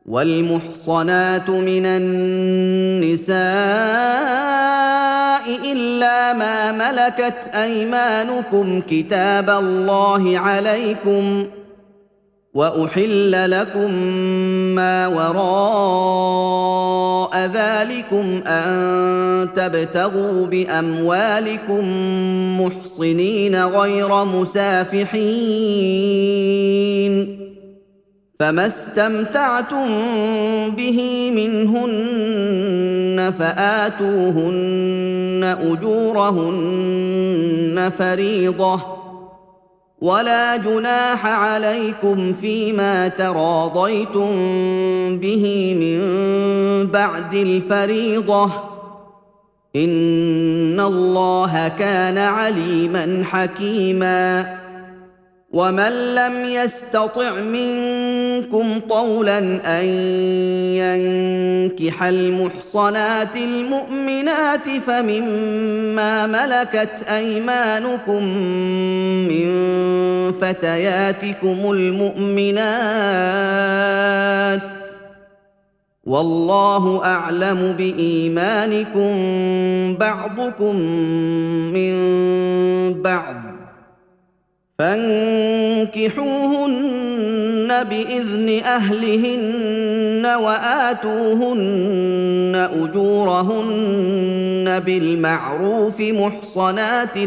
والمحصنات من النساء إلا ما ملكت أيمانكم كتاب الله عليكم وأحل لكم ما وراء ذلكم أن تبتغوا بأموالكم محصنين غير مسافحين فما استمتعتم به منهن فآتوهن أجورهن فريضة ولا جناح عليكم فيما تراضيتم به من بعد الفريضة إن الله كان عليما حكيما ومن لم يستطع منكم طولا أن ينكح المحصنات المؤمنات فمما ملكت أيمانكم من فتياتكم المؤمنات والله أعلم بإيمانكم بعضكم من بعض فانكحوهن بإذن أهلهن وآتوهن أجورهن بالمعروف محصنات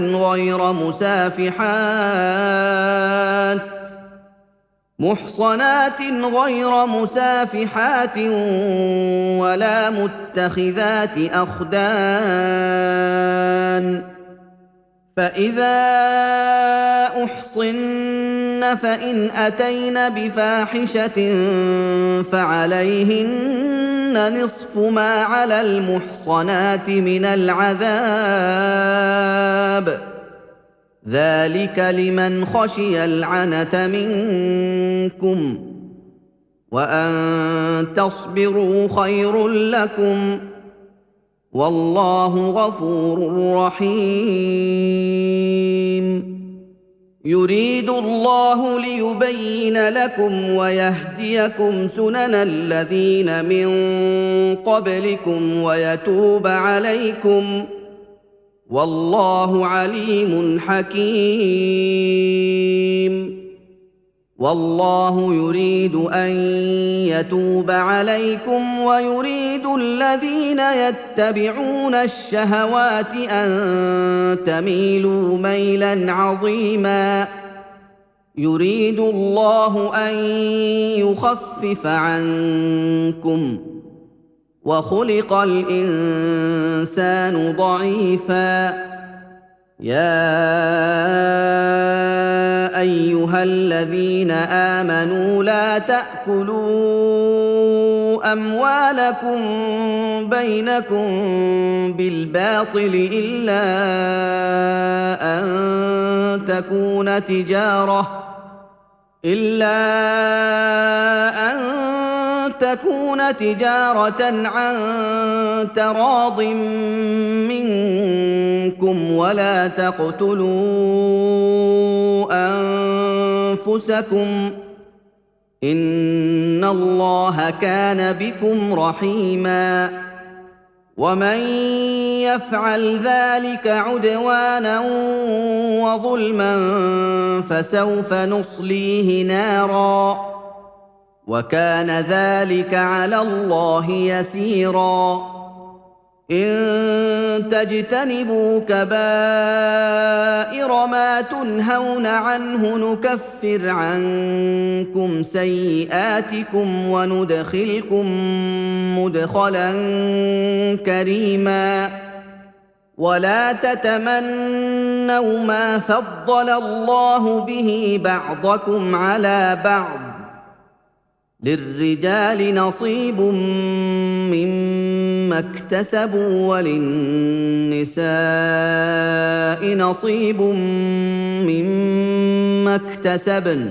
غير مسافحات ولا متخذات أخدان فإذا أحصن فإن أتين بفاحشة فعليهن نصف ما على المحصنات من العذاب ذلك لمن خشي العنة منكم وأن تصبروا خير لكم والله غفور رحيم يريد الله ليبين لكم ويهديكم سنن الذين من قبلكم ويتوب عليكم والله عليم حكيم والله يريد أن يتوب عليكم ويريد الذين يتبعون الشهوات أن تميلوا ميلا عظيما يريد الله أن يخفف عنكم وخلق الإنسان ضعيفا يا أيها الذين آمنوا لا تأكلوا أموالكم بينكم بالباطل إلا أن تكون تجارة عن تراض منكم ولا تقتلوا أنفسكم إن الله كان بكم رحيما ومن يفعل ذلك عدوانا وظلما فسوف نصليه نارا وكان ذلك على الله يسيرا إن تجتنبوا كبائر ما تنهون عنه نكفر عنكم سيئاتكم وندخلكم مدخلا كريما ولا تتمنوا ما فضل الله به بعضكم على بعض للرجال نصيب مما اكتسبوا وللنساء نصيب مما اكتسبن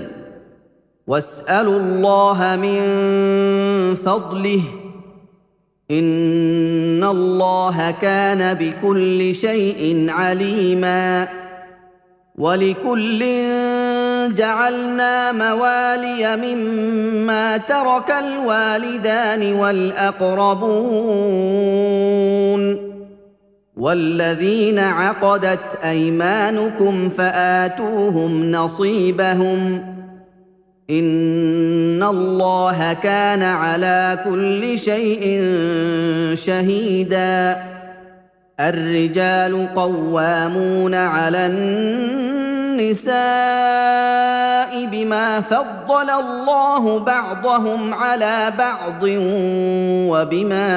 واسألوا الله من فضله إن الله كان بكل شيء عليما ولكل جعلنا موالي مما ترك الوالدان والأقربون والذين عقدت أيمانكم فآتوهم نصيبهم إن الله كان على كل شيء شهيدا الرجال قوامون على النساء بما فضل الله بعضهم على بعض وبما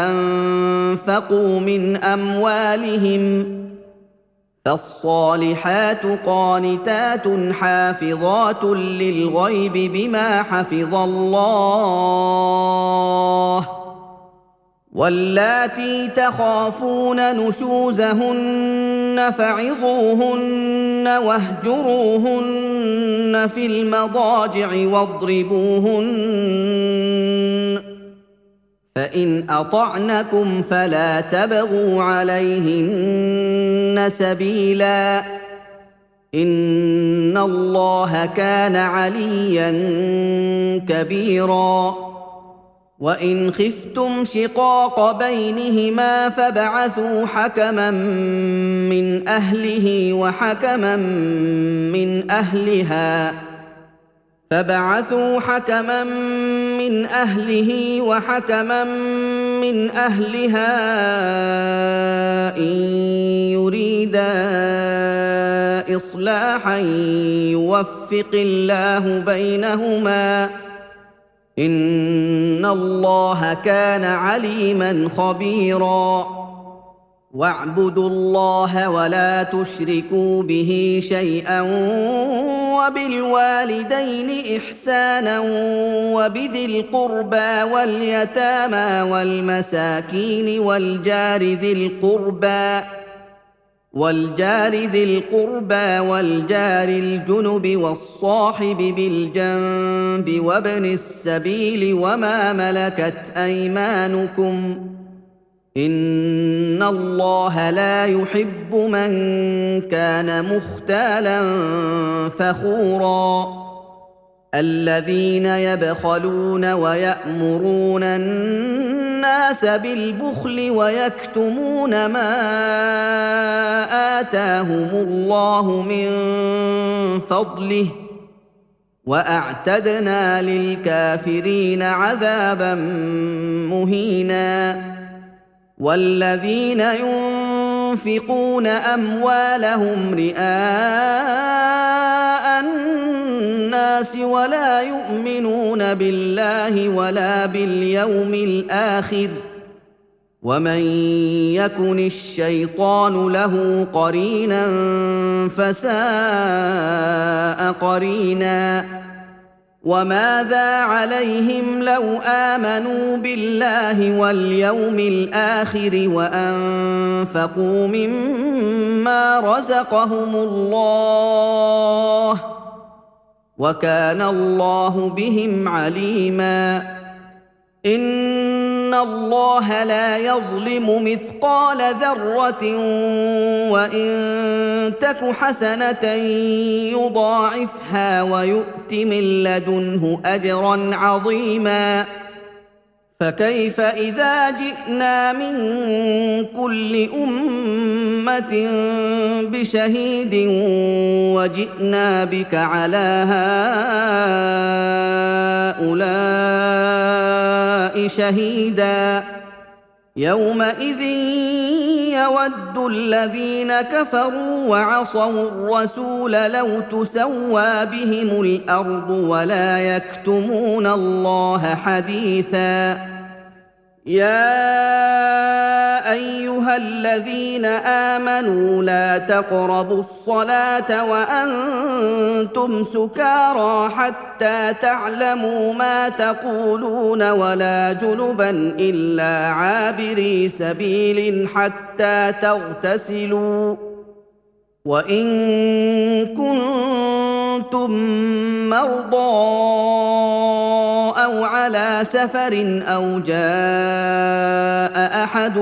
أنفقوا من أموالهم فالصالحات قانتات حافظات للغيب بما حفظ الله واللاتي تخافون نشوزهن فعظوهن واهجروهن في المضاجع واضربوهن فإن أطعنكم فلا تبغوا عليهن سبيلا إن الله كان عليا كبيرا وإن خفتم شقاق بينهما فابعثوا حكما من أهله وحكما من أهلها إن يريدا إصلاحا يوفق الله بينهما إن الله كان عليما خبيرا واعبدوا الله ولا تشركوا به شيئا وبالوالدين إحسانا وبذي القربى واليتامى والمساكين والجار ذي القربى والجار الجنب والصاحب بالجنب وابن السبيل وما ملكت أيمانكم إن الله لا يحب من كان مختالا فخورا الذين يبخلون ويأمرون الناس بالبخل ويكتمون ما آتاهم الله من فضله وأعتدنا للكافرين عذابا مهينا والذين ينفقون أموالهم رئاء الناس ولا يؤمنون بالله ولا باليوم الآخر ومن يكن الشيطان له قرينا فساء قرينا وماذا عليهم لو آمنوا بالله واليوم الآخر وأنفقوا مما رزقهم الله وكان الله بهم عليما إن الله لا يظلم مثقال ذرة وإن تك حسنة يضاعفها ويؤت من لدنه أجرا عظيما فكيف إذا جئنا من كل أمة بشهيد وجئنا بك على هؤلاء شهيدا يومئذ يود الذين كفروا وعصوا الرسول لو تسوى بهم الأرض ولا يكتمون الله حديثا يا أيها الذين آمنوا لا تقربوا الصلاة وأنتم سكارى حتى تعلموا ما تقولون ولا جنبا إلا عابري سبيل حتى تغتسلوا وإن كنتم مرضى أو على سفر أو جاء أحد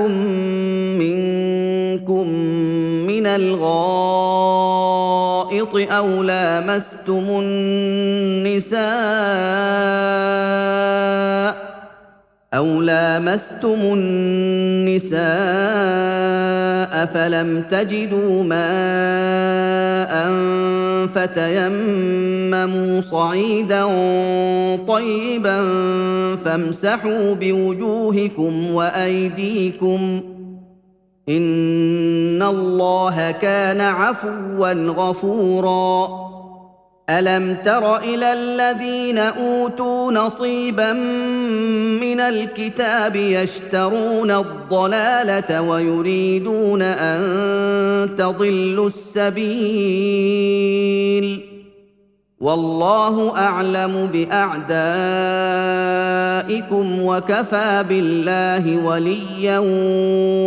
منكم من الغائط أو لامستم النساء فلم تجدوا ماء فتيمموا صعيدا طيبا فامسحوا بوجوهكم وأيديكم إن الله كان عفوا غفورا ألم تر إلى الذين أوتوا نصيبا من الكتاب يشترون الضلالة ويريدون أن تضلوا السبيل والله أعلم بأعدائكم وكفى بالله وليا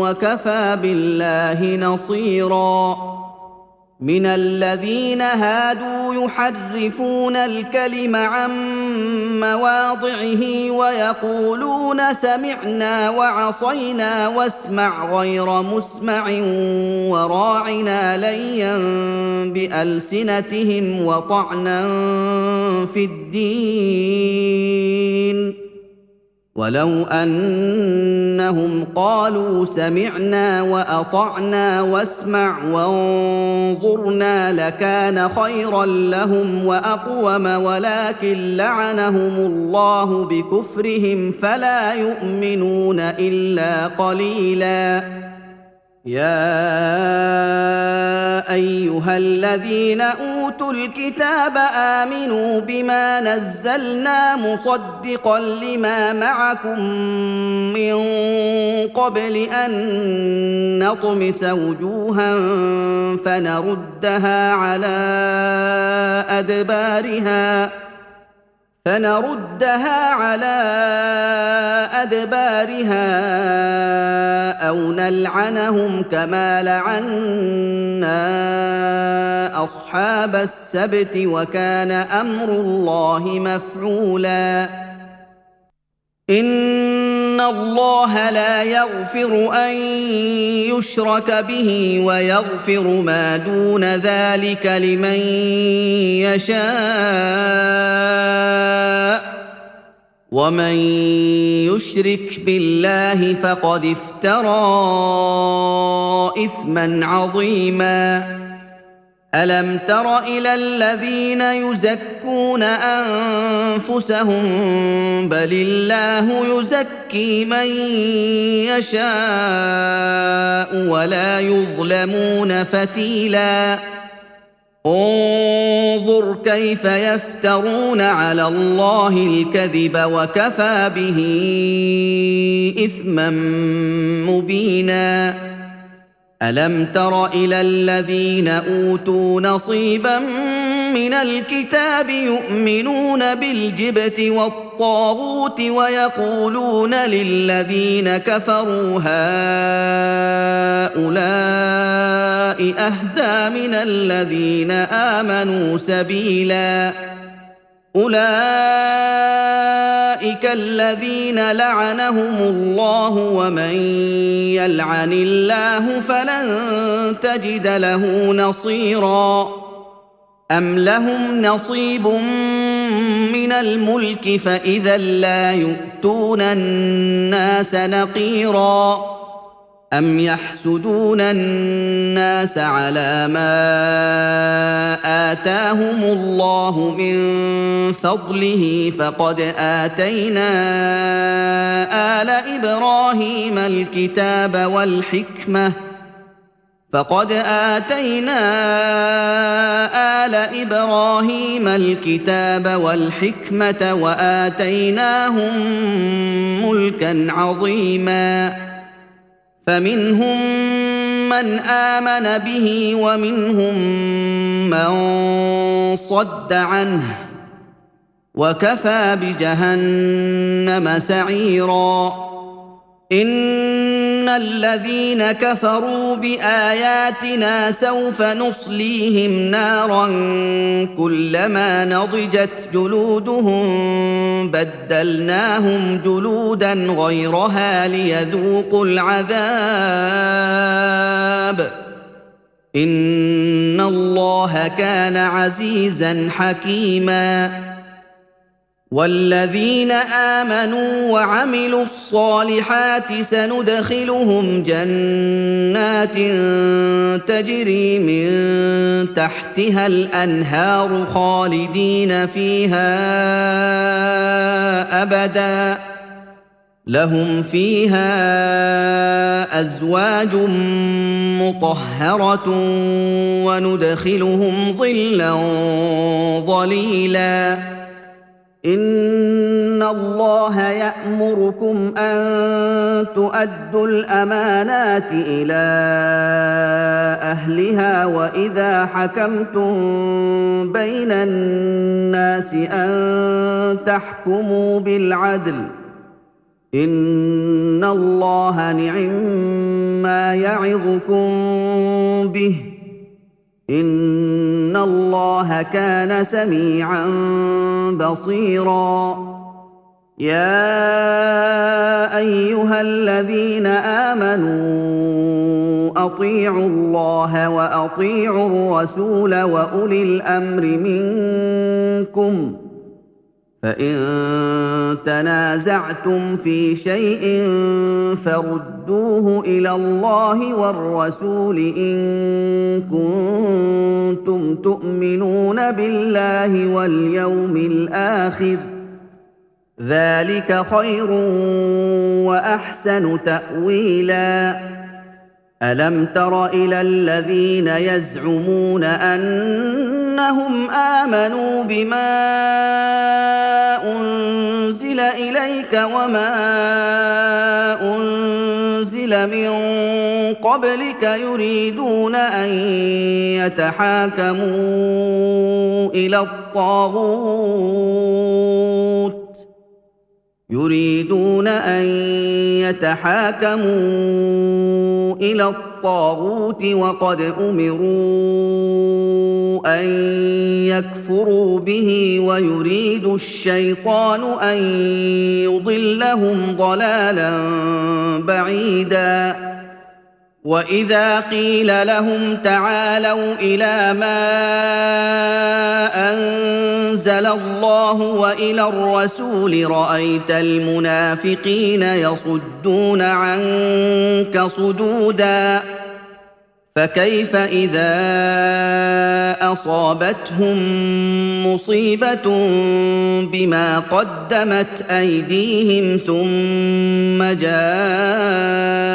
وكفى بالله نصيرا من الذين هادوا يحرفون الكلم عن مواضعه ويقولون سمعنا وعصينا واسمع غير مسمع وراعنا ليا بألسنتهم وطعنا في الدين ولو أنهم قالوا سمعنا وأطعنا واسمع وانظرنا لكان خيرا لهم وأقوم ولكن لعنهم الله بكفرهم فلا يؤمنون إلا قليلا يا أيها الذين أوتوا الكتاب آمنوا بما نزلنا مصدقا لما معكم من قبل أن نطمس وجوها فنردها على أدبارها أو نلعنهم كما لعنا أصحاب السبت وكان أمر الله مفعولا إن الله لا يغفر أن يشرك به ويغفر ما دون ذلك لمن يشاء ومن يشرك بالله فقد افترى إثما عظيما ألم تر إلى الذين يزكون أنفسهم بل الله يزكي من يشاء ولا يظلمون فتيلا انظر كيف يفترون على الله الكذب وكفى به إثما مبينا ألم تر إلى الذين أوتوا نصيبا من الكتاب يؤمنون بالجبت والطاغوت ويقولون للذين كفروا هؤلاء أهدى من الذين آمنوا سبيلا أولئك الذين لعنهم الله ومن يلعن الله فلن تجد له نصيرا أم لهم نصيب من الملك فإذا لا يؤتون الناس نقيرا أم يحسدون الناس على ما آتاهم الله من فضله فقد آتينا آل إبراهيم الكتاب والحكمة وآتيناهم ملكا عظيما فمنهم من آمن به ومنهم من صد عنه وكفى بجهنم سعيرا إن الذين كفروا بآياتنا سوف نصليهم نارا كلما نضجت جلودهم بدلناهم جلودا غيرها ليذوقوا العذاب إن الله كان عزيزا حكيما والذين آمنوا وعملوا الصالحات سندخلهم جنات تجري من تحتها الأنهار خالدين فيها أبدا لهم فيها أزواج مطهرة وندخلهم ظلا ظليلا إن الله يأمركم أن تؤدوا الأمانات إلى أهلها وإذا حكمتم بين الناس أن تحكموا بالعدل إن الله نعما يعظكم به إن الله كان سميعا بصيرا يا أيها الذين آمنوا أطيعوا الله وأطيعوا الرسول وأولي الأمر منكم فإن تنازعتم في شيء فردوه إلى الله والرسول إن كنتم تؤمنون بالله واليوم الآخر ذلك خير وأحسن تأويلا ألم تر إلى الذين يزعمون أنهم آمنوا بما أنزل إليك وما أنزل من قبلك يريدون أن يتحاكموا إلى الطاغوت وقد أمروا أن يكفروا به ويريد الشيطان أن يضلهم ضلالا بعيدا وإذا قيل لهم تعالوا إلى ما أنزل الله وإلى الرسول رأيت المنافقين يصدون عنك صدودا فكيف إذا أصابتهم مصيبة بما قدمت أيديهم ثم جاءوك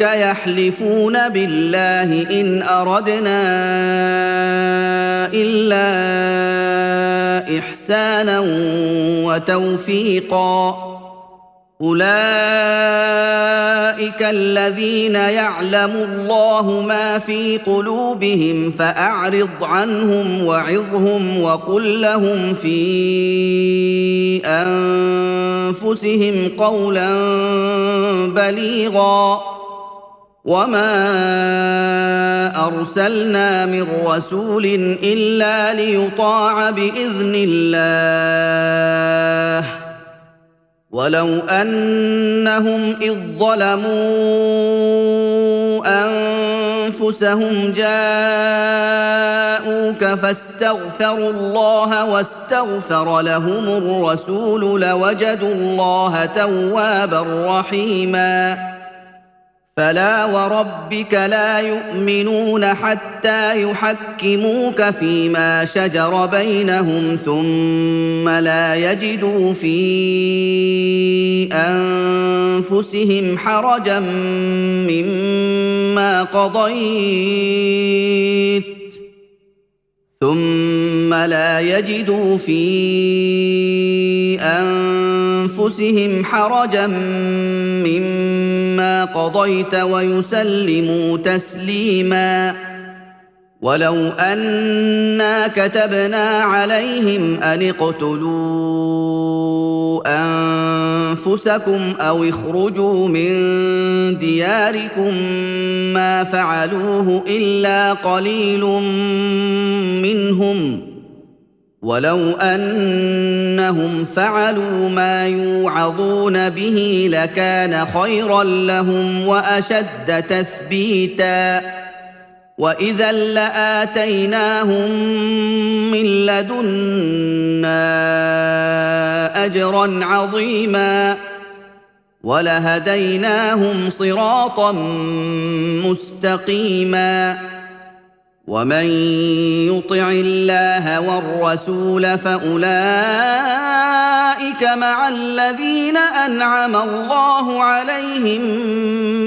يحلفون بالله إن أردنا إلا إحسانا وتوفيقا أولئك الذين يعلم الله ما في قلوبهم فأعرض عنهم وعظهم وقل لهم في أنفسهم قولا بليغا وما أرسلنا من رسول إلا ليطاع بإذن الله ولو أنهم إذ ظلموا أنفسهم جاءوك فاستغفروا الله واستغفر لهم الرسول لوجدوا الله توابا رحيما فلا وربك لا يؤمنون حتى يحكموك فيما شجر بينهم ثم لا يجدوا في أنفسهم حرجا مما قضيت ويسلموا تسليما ولو أنا كتبنا عليهم أن اقتلوا أنفسكم أو اخرجوا من دياركم ما فعلوه إلا قليل منهم ولو أنهم فعلوا ما يوعظون به لكان خيرا لهم وأشد تثبيتا وإذا لآتيناهم من لدنا أجرا عظيما ولهديناهم صراطا مستقيما ومن يطع الله والرسول فأولئك مع الذين أنعم الله عليهم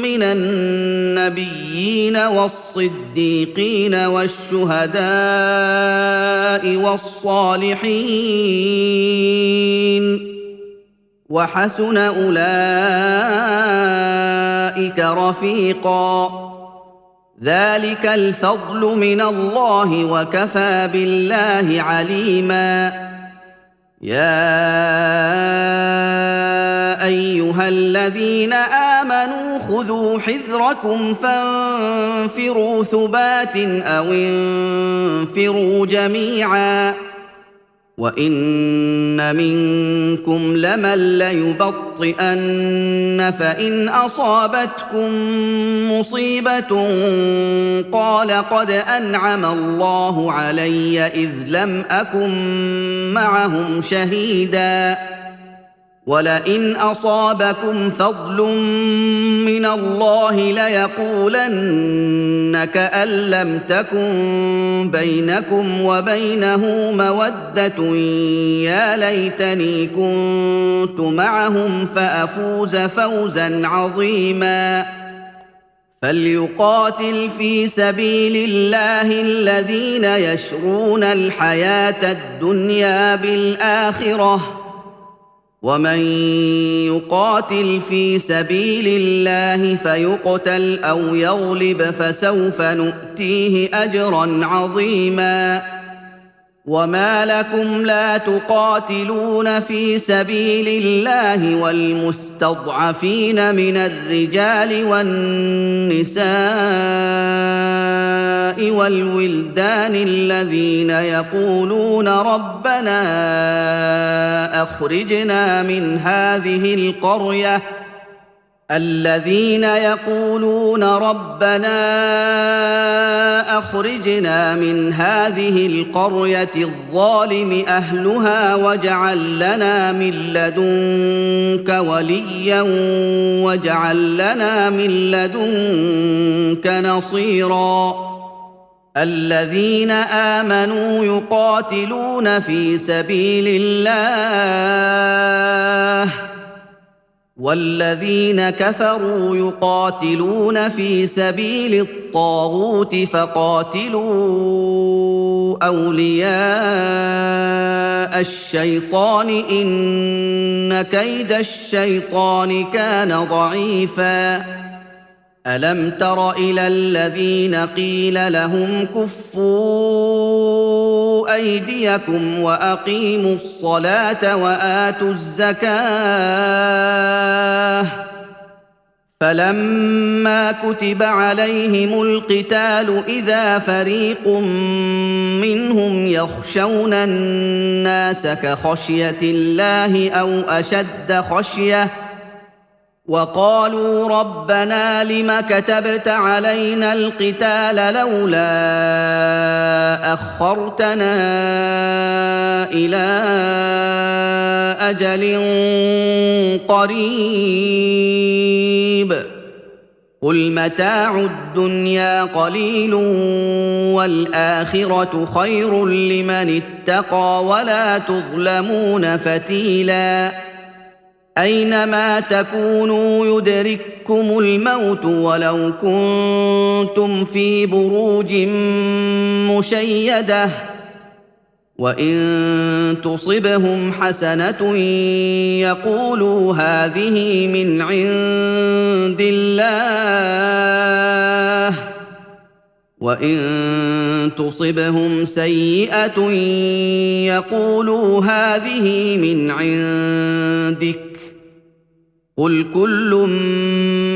من النبيين والصديقين والشهداء والصالحين وحسن أولئك رفيقا ذلك الفضل من الله وكفى بالله عليما يا أيها الذين آمنوا خذوا حذركم فانفروا ثبات أو انفروا جميعا وإن منكم لمن ليبطئن فإن أصابتكم مصيبة قال قد أنعم الله علي إذ لم أكن معهم شهيدا ولئن أصابكم فضل من الله ليقولن كأن لم تكن بينكم وبينه مودة يا ليتني كنت معهم فأفوز فوزا عظيما فليقاتل في سبيل الله الذين يشرون الحياة الدنيا بالآخرة ومن يقاتل في سبيل الله فيقتل أو يغلب فسوف نؤتيه أجرا عظيما وما لكم لا تقاتلون في سبيل الله والمستضعفين من الرجال والنساء والولدان الذين يقولون ربنا أخرجنا من هذه القرية الظالم أهلها واجعل لنا من لدنك وليا واجعل لنا من لدنك نصيرا الذين آمنوا يقاتلون في سبيل الله والذين كفروا يقاتلون في سبيل الطاغوت فقاتلوا أولياء الشيطان إن كيد الشيطان كان ضعيفا ألم تر إلى الذين قيل لهم كفوا أيديكم وأقيموا الصلاة وآتوا الزكاة فلما كتب عليهم القتال إذا فريق منهم يخشون الناس كخشية الله أو أشد خشية وقالوا ربنا لم كتبت علينا القتال لولا أخرتنا إلى أجل قريب قل متاع الدنيا قليل والآخرة خير لمن اتقى ولا تظلمون فتيلا أينما تكونوا يدرككم الموت ولو كنتم في بروج مشيدة وإن تصبهم حسنة يقولوا هذه من عند الله وان تصبهم سيئه يقولوا هذه من عندك قل كل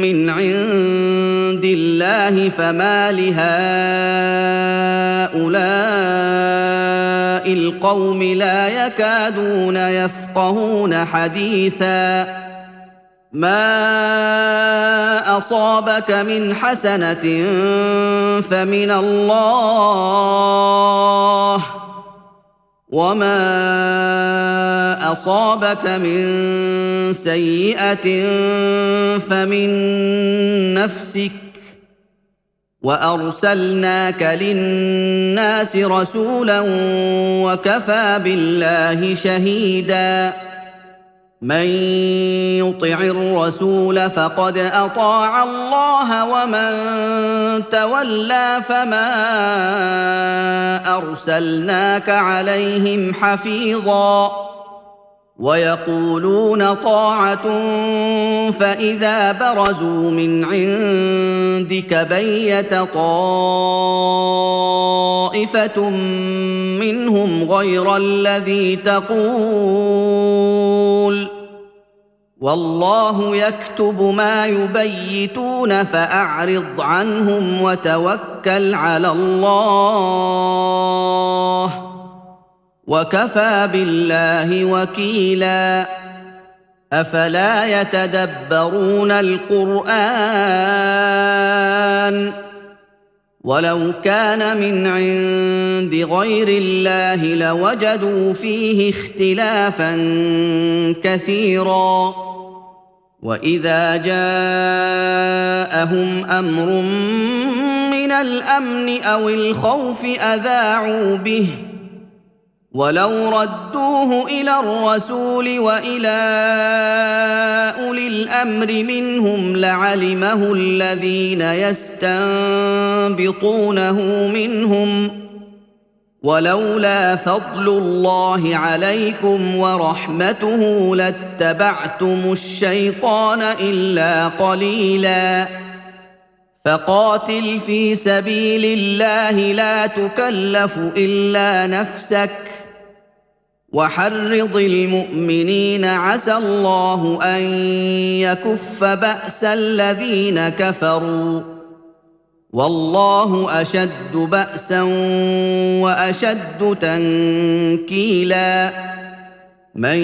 من عند الله فما لهؤلاء القوم لا يكادون يفقهون حديثا ما اصابك من حسنه فمن الله وما اصابك من سيئه فمن نفسك وارسلناك للناس رسولا وكفى بالله شهيدا من يطع الرسول فقد اطاع الله ومن تولى فما ارسلناك عليهم حفيظا ويقولون طاعه فاذا برزوا من عندك بيت طائفه منهم غير الذي تقول والله يكتب ما يبيتون فاعرض عنهم وتوكل على الله وكفى بالله وكيلا افلا يتدبرون القران ولو كان من عند غير الله لوجدوا فيه اختلافا كثيرا واذا جاءهم امر من الامن او الخوف اذاعوا به ولو ردوه الى الرسول والى اولي الامر منهم لعلمه الذين يستنبطونه منهم ولولا فضل الله عليكم ورحمته لاتبعتم الشيطان الا قليلا فقاتل في سبيل الله لا تكلف الا نفسك وحرض المؤمنين عسى الله ان يكف باس الذين كفروا والله اشد باسا واشد تنكيلا من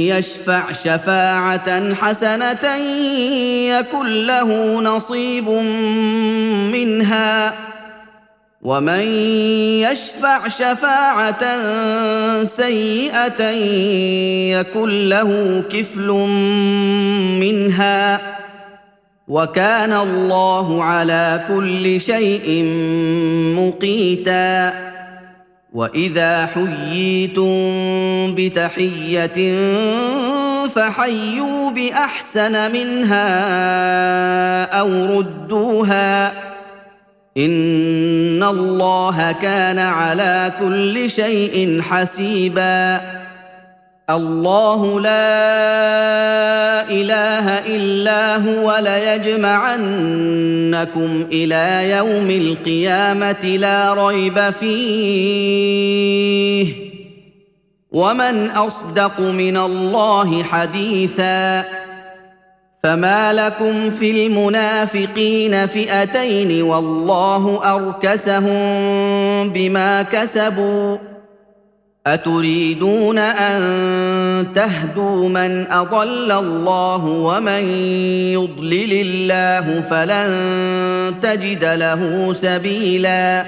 يشفع شفاعه حسنه يكن له نصيب منها ومن يشفع شفاعه سيئه يكن له كفل منها وكان الله على كل شيء مقيتا واذا حييتم بتحيه فحيوا باحسن منها او ردوها ان الله كان على كل شيء حسيبا الله لا اله الا هو ليجمعنكم الى يوم القيامه لا ريب فيه ومن اصدق من الله حديثا فما لكم في المنافقين فئتين والله اركسهم بما كسبوا اتريدون ان تهدوا من اضل الله ومن يضلل الله فلن تجد له سبيلا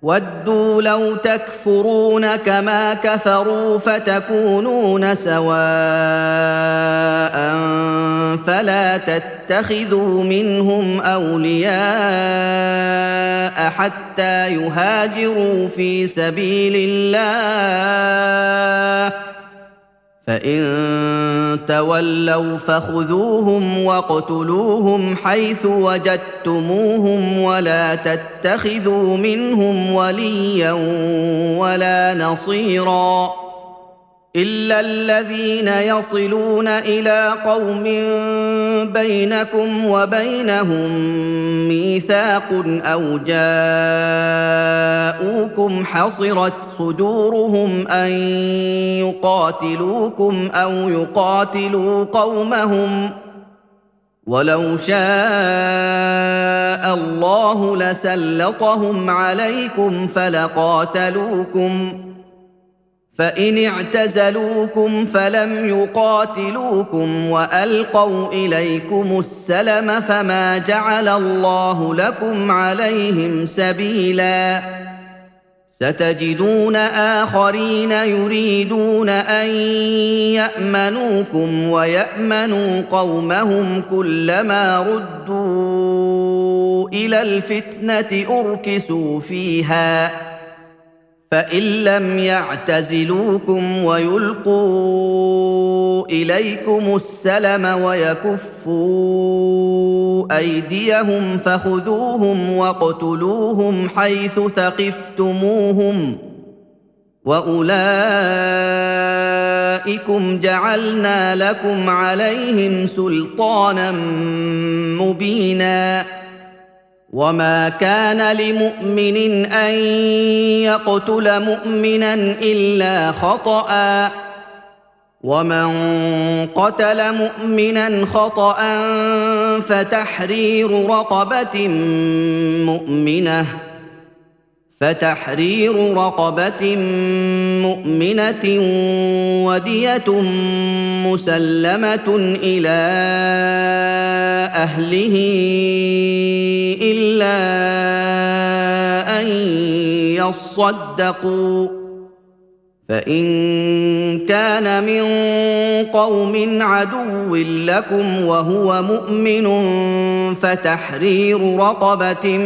ودوا لو تكفرون كما كفروا فتكونون سواء فلا تتخذوا منهم اولياء حتى يهاجروا في سبيل الله فان تولوا فخذوهم واقتلوهم حيث وجدتموهم ولا تتخذوا منهم وليا ولا نصيرا إلا الذين يصلون إلى قوم بينكم وبينهم ميثاق أو جاءوكم حصرت صدورهم أن يقاتلوكم أو يقاتلوا قومهم ولو شاء الله لسلطهم عليكم فلقاتلوكم فإن اعتزلوكم فلم يقاتلوكم وألقوا إليكم السلم فما جعل الله لكم عليهم سبيلا ستجدون آخرين يريدون أن يأمنوكم ويأمنوا قومهم كلما ردوا إلى الفتنة أركسوا فيها فإن لم يعتزلوكم ويلقوا إليكم السلم ويكفوا أيديهم فخذوهم واقتلوهم حيث ثقفتموهم وأولئكم جعلنا لكم عليهم سلطانا مبينا وما كان لمؤمن أن يقتل مؤمنا إلا خطأ ومن قتل مؤمنا خطأ فتحرير رقبة مؤمنة ودية مسلمة إلى أهله إلا أن يصدقوا فإن كان من قوم عدو لكم وهو مؤمن فتحرير رقبة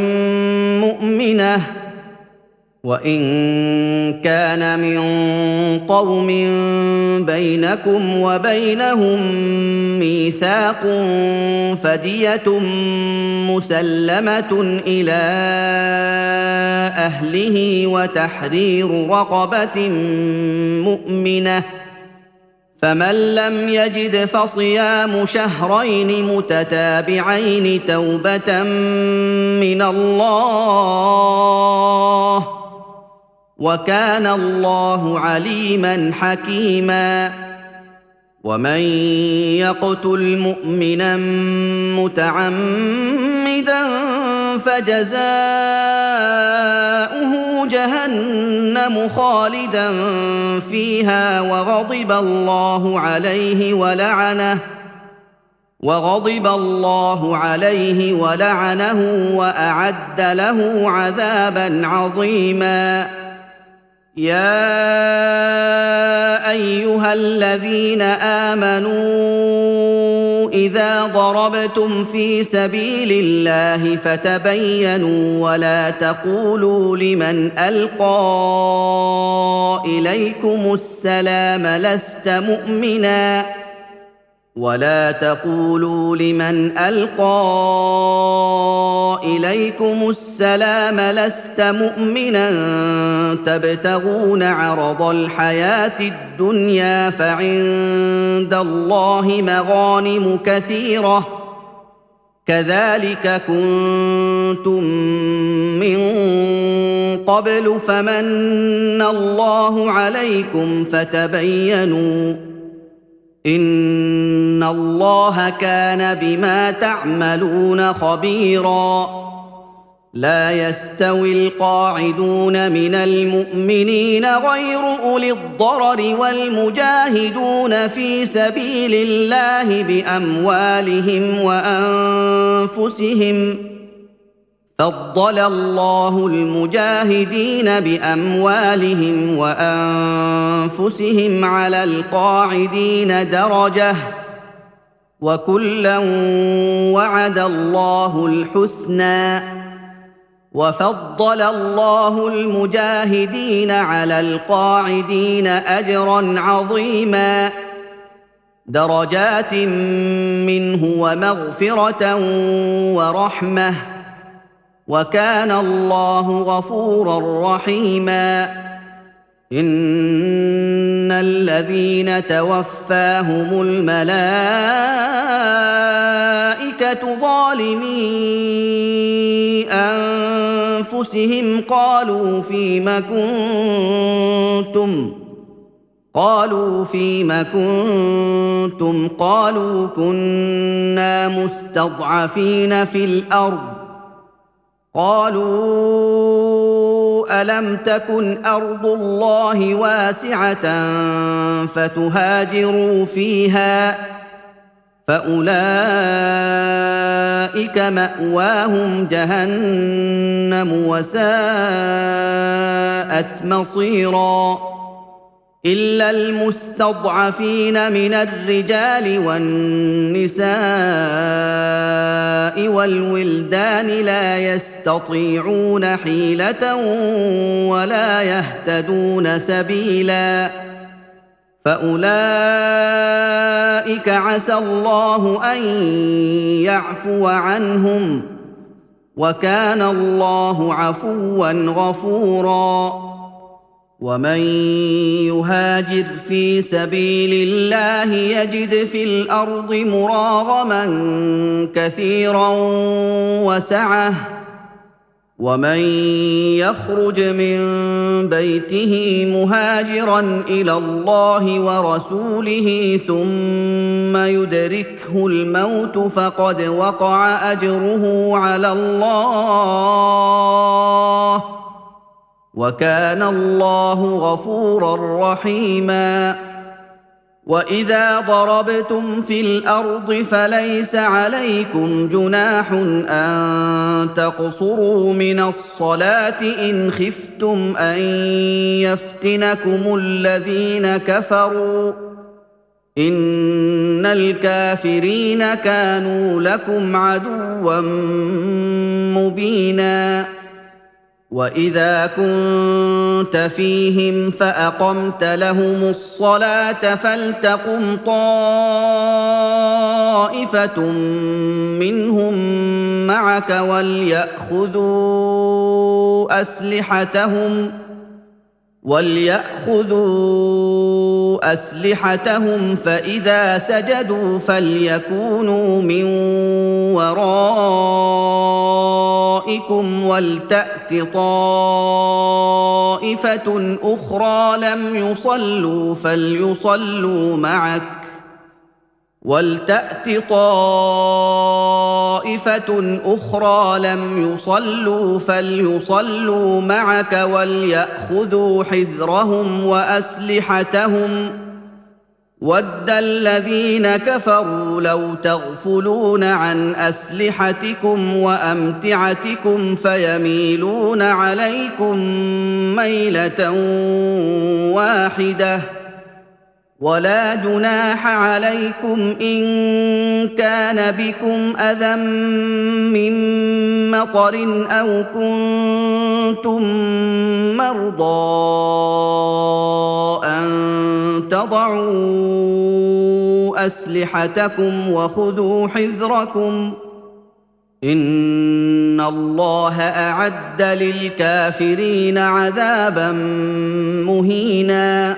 مؤمنة وإن كان من قوم بينكم وبينهم ميثاق فدية مسلمة إلى أهله وتحرير رقبة مؤمنة فمن لم يجد فصيام شهرين متتابعين توبة من الله وكان الله عليما حكيما ومن يقتل مؤمنا متعمدا فجزاؤه جهنم خالدا فيها وغضب الله عليه ولعنه وأعد له عذابا عظيما يا أيها الذين آمنوا إذا ضربتم في سبيل الله فتبينوا ولا تقولوا لمن ألقى إليكم السلام لست مؤمنا تبتغون عرض الحياة الدنيا فعند الله مغانم كثيرة كذلك كنتم من قبل فمن الله عليكم فتبينوا إن الله كان بما تعملون خبيرا لا يستوي القاعدون من المؤمنين غير أولي الضرر والمجاهدون في سبيل الله بأموالهم وأنفسهم فضل الله المجاهدين بأموالهم وأنفسهم على القاعدين درجة وكلا وعد الله الحسنى وفضل الله المجاهدين على القاعدين أجرا عظيما درجات منه ومغفرة ورحمة وكان الله غفورا رحيما إن الذين توفاهم الملائكة ظالمي أنفسهم قالوا فيم كنتم قالوا كنا مستضعفين في الأرض قالوا ألم تكن أرض الله واسعة فتهاجروا فيها فأولئك مأواهم جهنم وساءت مصيرا إلا المستضعفين من الرجال والنساء والولدان لا يستطيعون حيلة ولا يهتدون سبيلا فأولئك عسى الله أن يعفو عنهم وكان الله عفوا غفورا ومن يهاجر في سبيل الله يجد في الأرض مراغما كثيرا وسعة ومن يخرج من بيته مهاجرا إلى الله ورسوله ثم يدركه الموت فقد وقع أجره على الله وكان الله غفورا رحيما وإذا ضربتم في الأرض فليس عليكم جناح أن تقصروا من الصلاة إن خفتم أن يفتنكم الذين كفروا إن الكافرين كانوا لكم عدوا مبينا وإذا كنت فيهم فأقمت لهم الصلاة فلتقم طائفة منهم معك وليأخذوا أسلحتهم فإذا سجدوا فليكونوا من ورائكم ولتأت طائفة أخرى لم يصلوا فليصلوا معك وليأخذوا حذرهم وأسلحتهم ود الذين كفروا لو تغفلون عن أسلحتكم وأمتعتكم فيميلون عليكم ميلة واحدة ولا جناح عليكم إن كان بكم أذى من مطر أو كنتم مرضى أن تضعوا أسلحتكم وخذوا حذركم إن الله أعد للكافرين عذابا مهينا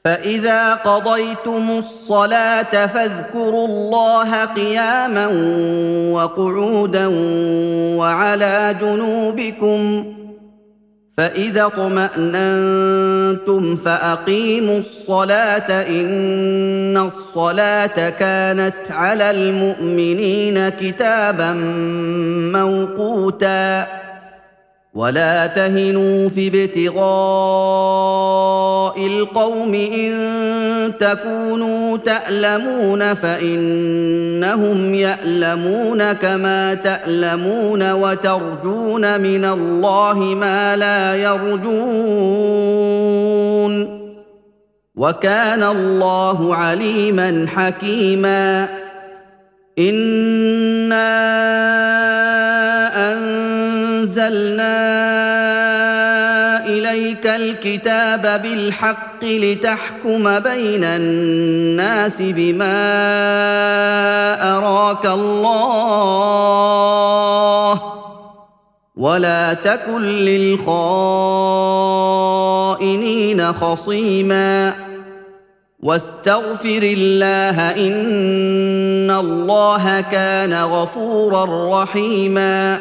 فإذا قضيتم الصلاة فاذكروا الله قياما وقعودا وعلى جنوبكم فإذا اطمأننتم فأقيموا الصلاة إن الصلاة كانت على المؤمنين كتابا موقوتا ولا تهنوا في ابتغاء القوم إن تكونوا تألمون فإنهم يألمون كما تألمون وترجون من الله ما لا يرجون وكان الله عليما حكيما إنا أنزلنا إليك الكتاب بالحق لتحكم بين الناس بما أراك الله ولا تكن للخائنين خصيما واستغفر الله إن الله كان غفورا رحيما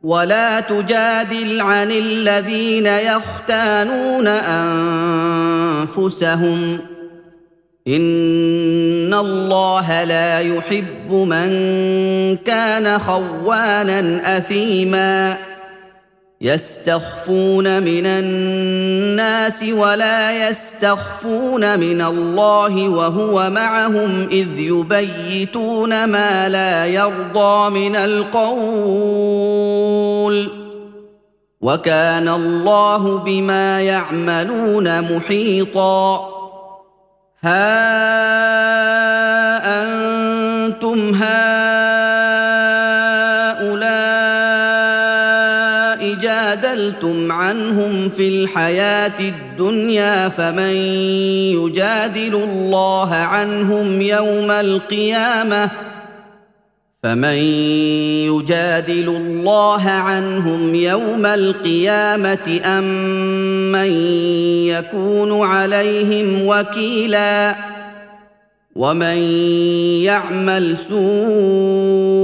ولا تجادل عن الذين يختانون أنفسهم إن الله لا يحب من كان خوانا أثيما يستخفون من الناس ولا يستخفون من الله وهو معهم إذ يبيتون ما لا يرضى من القول وكان الله بما يعملون محيطا ها أنتم هؤلاء جادلتم عنهم في الحياة الدنيا فمن يجادل الله عنهم يوم القيامة أم من يكون عليهم وكيلا ومن يعمل سوءا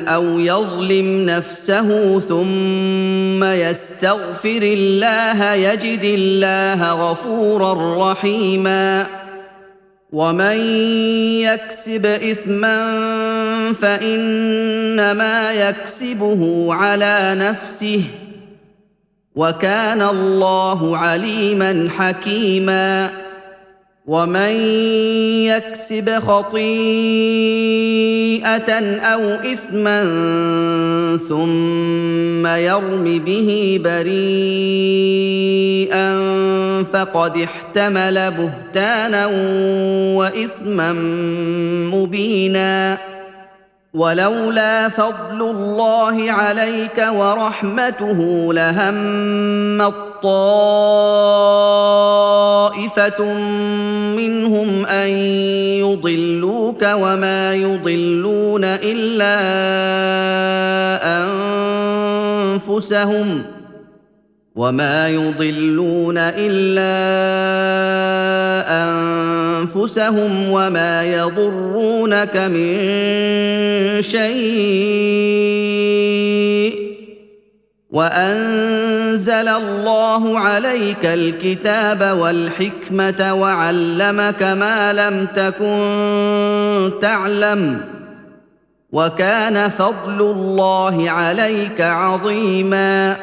أو يظلم نفسه ثم يستغفر الله يجد الله غفورا رحيما ومن يكسب إثما فإنما يكسبه على نفسه وكان الله عليما حكيما ومن يكسب خطيئة أو إثما ثم يرم به بريئا فقد احتمل بهتانا وإثما مبينا ولولا فضل الله عليك ورحمته لهمت طائفة منهم أن يضلوك وما يضلون إلا أنفسهم وما يضرونك من شيء وأنزل الله عليك الكتاب والحكمة وعلمك ما لم تكن تعلم وكان فضل الله عليك عظيما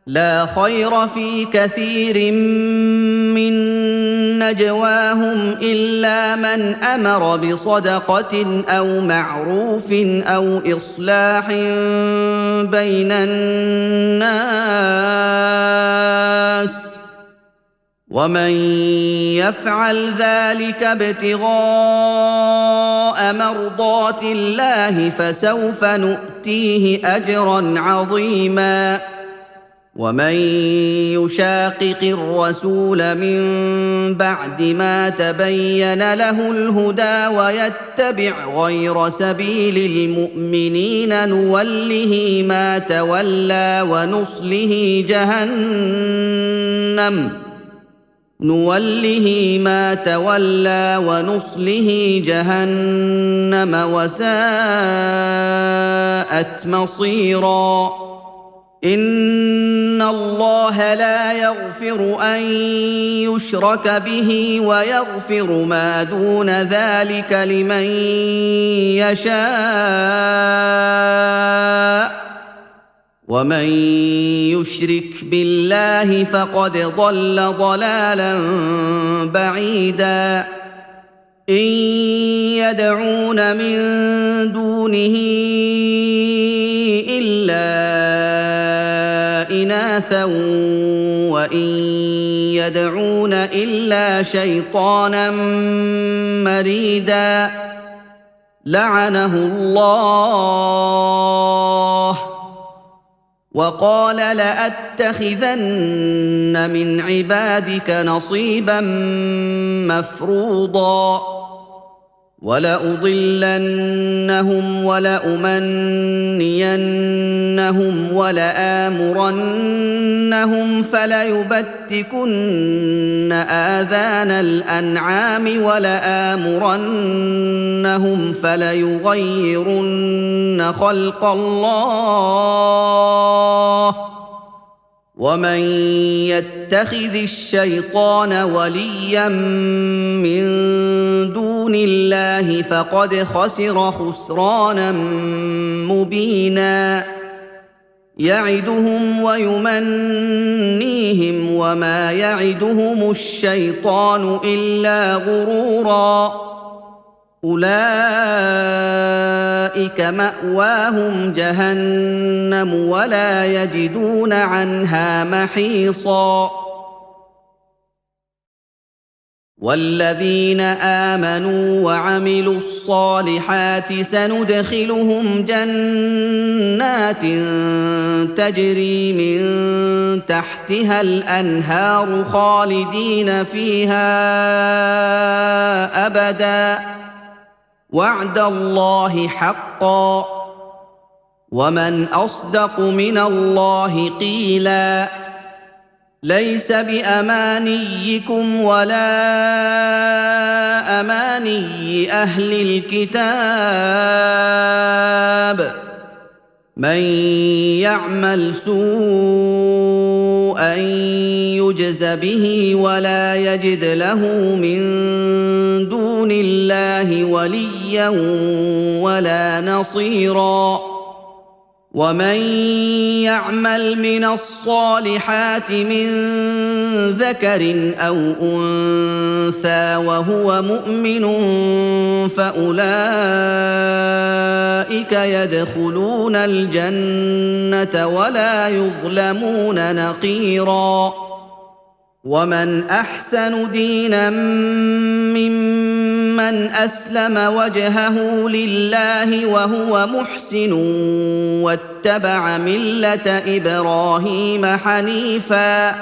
لا خير في كثير من نجواهم إلا من أمر بصدقة أو معروف أو إصلاح بين الناس ومن يفعل ذلك ابتغاء مرضات الله فسوف نؤتيه أجرا عظيما ومن يشاقق الرسول من بعد ما تبين له الهدى ويتبع غير سبيل المؤمنين نوله ما تولى ونصله جهنم وساءت مصيرا إن الله لا يغفر أن يشرك به ويغفر ما دون ذلك لمن يشاء ومن يشرك بالله فقد ضل ضلالا بعيدا إن يدعون من دونه إلا إناثا وإن يدعون إلا شيطانا مريدا لعنه الله وقال لأتخذن من عبادك نصيبا مفروضا ولأضلنهم ولأمنينهم ولآمرنهم فليبتكن آذان الأنعام ولآمرنهم فليغيرن خلق الله ومن يتخذ الشيطان وليا من دون الله فقد خسر خسرانا مبينا يعدهم ويمنيهم وما يعدهم الشيطان إلا غرورا أولئك مأواهم جهنم ولا يجدون عنها محيصا والذين آمنوا وعملوا الصالحات سندخلهم جنات تجري من تحتها الأنهار خالدين فيها أبدا وعد الله حقا ومن أصدق من الله قيلا ليس بأمانيكم ولا أماني أهل الكتاب من يعمل سوءا يجز به ولا يجد له من دون الله وليا ولا نصيرا ومن يعمل من الصالحات من ذكر أو أنثى وهو مؤمن فأولئك يدخلون الجنة ولا يظلمون نقيرا ومن أحسن دينا ممن أسلم وجهه لله وهو محسن واتبع ملة إبراهيم حنيفا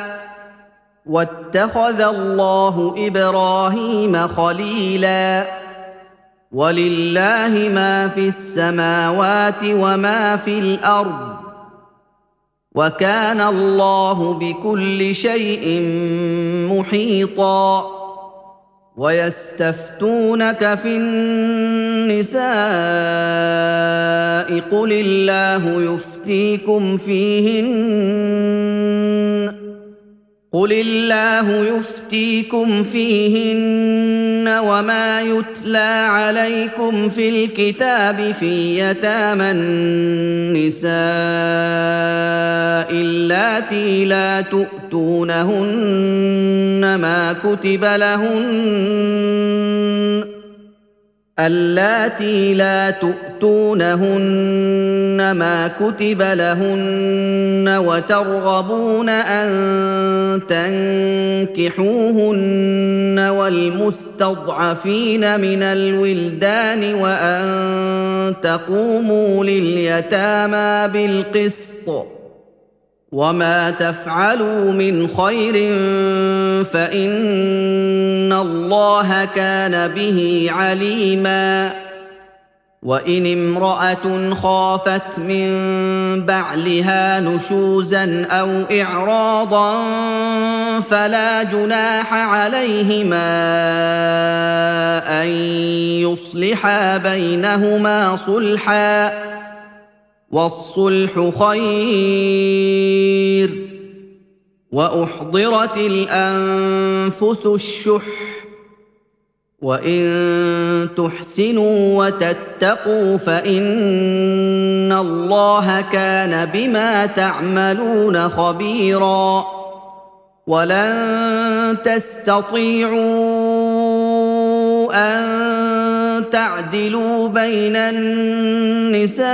واتخذ الله إبراهيم خليلا ولله ما في السماوات وما في الأرض وكان الله بكل شيء محيطا ويستفتونك في النساء قل الله يفتيكم فيهن وما يتلى عليكم في الكتاب في يتامى النساء اللاتي لا تؤتونهن ما كتب لهن وترغبون أن تنكحوهن والمستضعفين من الولدان وأن تقوموا لليتامى بالقسط وما تفعلوا من خير فإن الله كان به عليما وإن امرأة خافت من بعلها نشوزا أو إعراضا فلا جناح عليهما أن يصلحا بينهما صلحا والصلح خير وأحضرت الأنفس الشح وإن تحسنوا وتتقوا فإن الله كان بما تعملون خبيرا ولن تستطيعوا أن تعدلوا بين النساء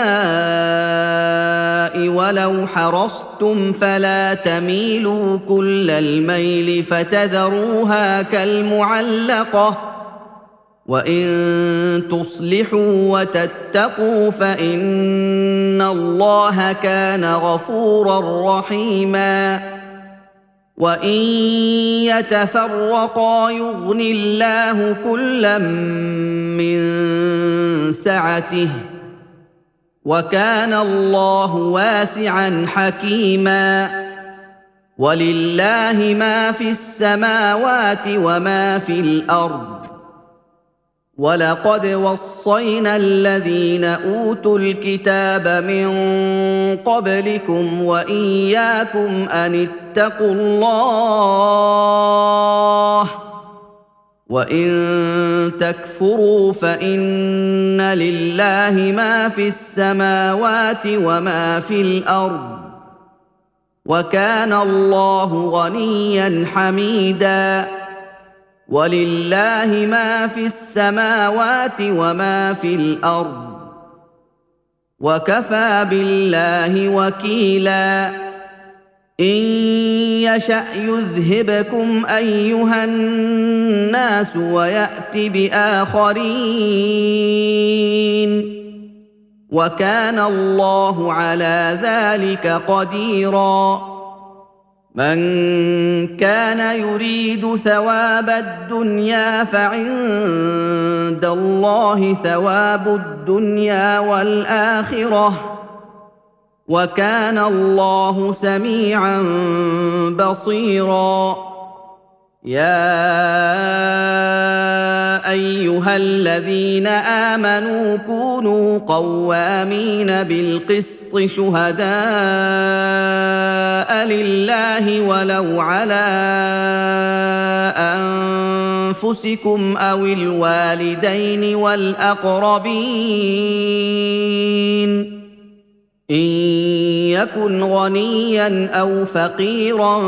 ولو حرصتم فلا تميلوا كل الميل فتذروها كالمعلقة وإن تصلحوا وتتقوا فإن الله كان غفورا رحيما وان يتفرقا يغن الله كلا من سعته وكان الله واسعا حكيما ولله ما في السماوات وما في الارض ولقد وصينا الذين اوتوا الكتاب من قبلكم واياكم ان اتقوا الله وان تكفروا فان لله ما في السماوات وما في الارض وكان الله غنيا حميدا ولله ما في السماوات وما في الارض وكفى بالله وكيلا ان يشأ يذهبكم ايها الناس ويأت باخرين وكان الله على ذلك قديرا من كان يريد ثواب الدنيا فعند الله ثواب الدنيا والاخره وكان الله سميعا بصيرا يا ايها الذين امنوا كونوا قوامين بالقسط شهداء لله ولو على انفسكم او الوالدين والاقربين ان يكن غنيا او فقيرا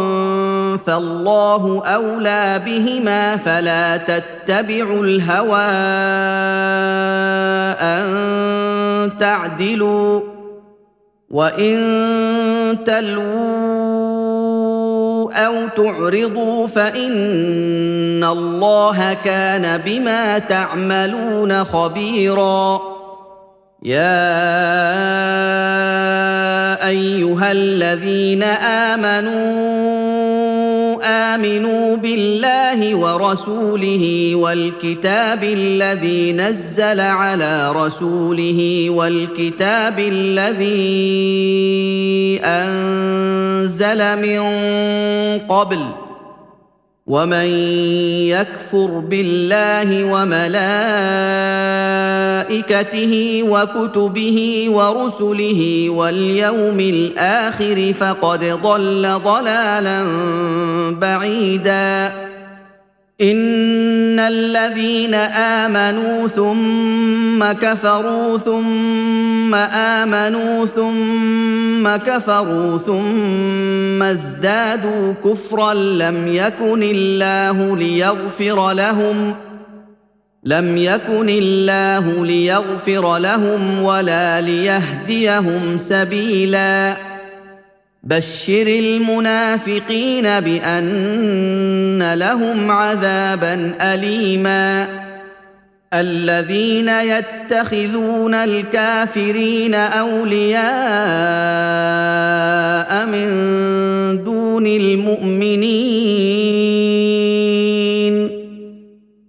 فالله اولى بهما فلا تتبعوا الهوى ان تعدلوا وان تلووا او تعرضوا فان الله كان بما تعملون خبيرا يا ايها الذين امنوا بالله ورسوله والكتاب الذي نزل على رسوله والكتاب الذي انزل من قبل ومن يكفر بالله وملائكته وكتبه ورسله واليوم الاخر فقد ضل ضلالا بعيدا ان الذين امنوا ثم كفروا ثم امنوا ثم كفروا ثم ازدادوا كفرا لم يكن الله ليغفر لهم ولا ليهديهم سبيلا بشر المنافقين بان لهم عذابا اليما الذين يتخذون الكافرين اولياء من دون المؤمنين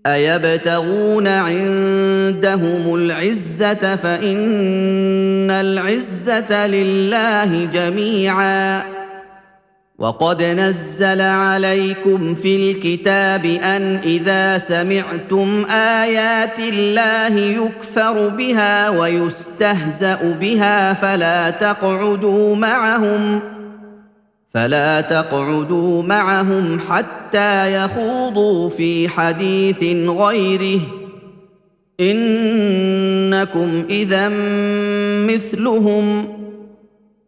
ايبتغون عندهم العزه فان العزه لله جميعا وقد نزل عليكم في الكتاب ان اذا سمعتم ايات الله يكفر بها ويستهزأ بها فلا تقعدوا معهم حتى يخوضوا في حديث غيره انكم اذا مثلهم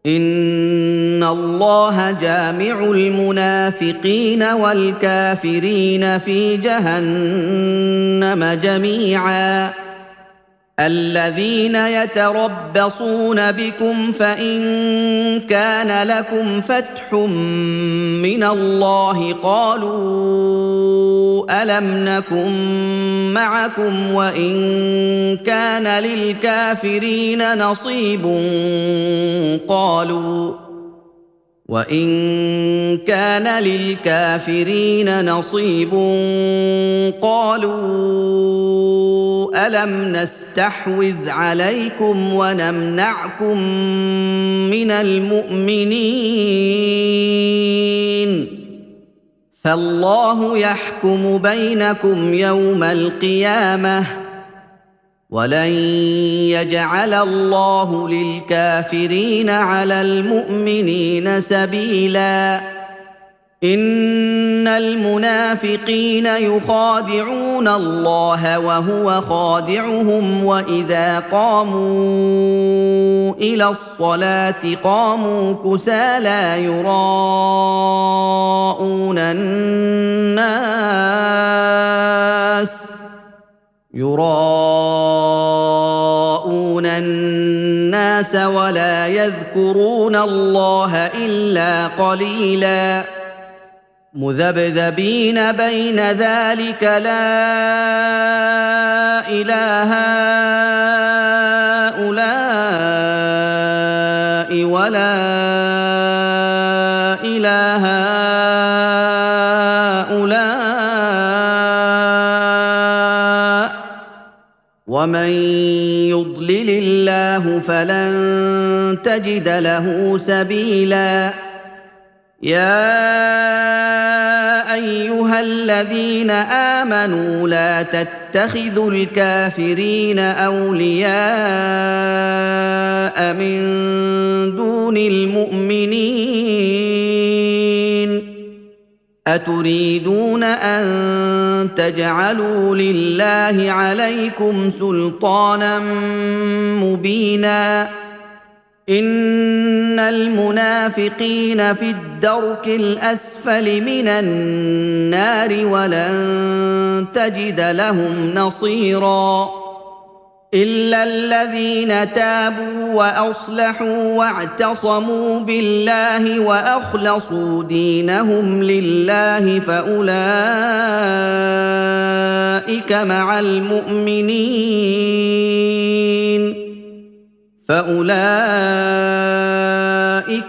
ان الله جامع المنافقين والكافرين في جهنم جميعا الذين يتربصون بكم فان كان لكم فتح من الله قالوا الم نكن معكم وان كان للكافرين نصيب وان كان للكافرين نصيب قالوا الم نستحوذ عليكم ونمنعكم من المؤمنين فالله يحكم بينكم يوم القيامه ولن يجعل الله للكافرين على المؤمنين سبيلا ان المنافقين يخادعون الله وهو خادعهم واذا قاموا الى الصلاه قاموا كسالى يراءون الناس ولا يذكرون الله إلا قليلا مذبذبين بين ذلك لا إله هؤلاء ولا إله هؤلاء ومن يضلل الله فلن تجد له سبيلا يا ايها الذين امنوا لا تتخذوا الكافرين اولياء من دون المؤمنين اتريدون ان تجعلوا لله عليكم سلطانا مبينا ان المنافقين في الدرك الاسفل من النار ولن تجد لهم نصيرا الا الذين تابوا واصلحوا واعتصموا بالله واخلصوا دينهم لله فاولئك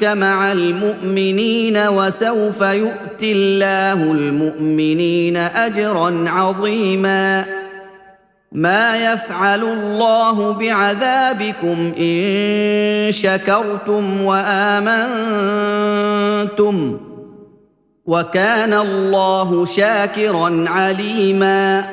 مع المؤمنين وسوف يؤتي الله المؤمنين اجرا عظيما ما يفعل الله بعذابكم ان شكرتم وامنتم وكان الله شاكرا عليما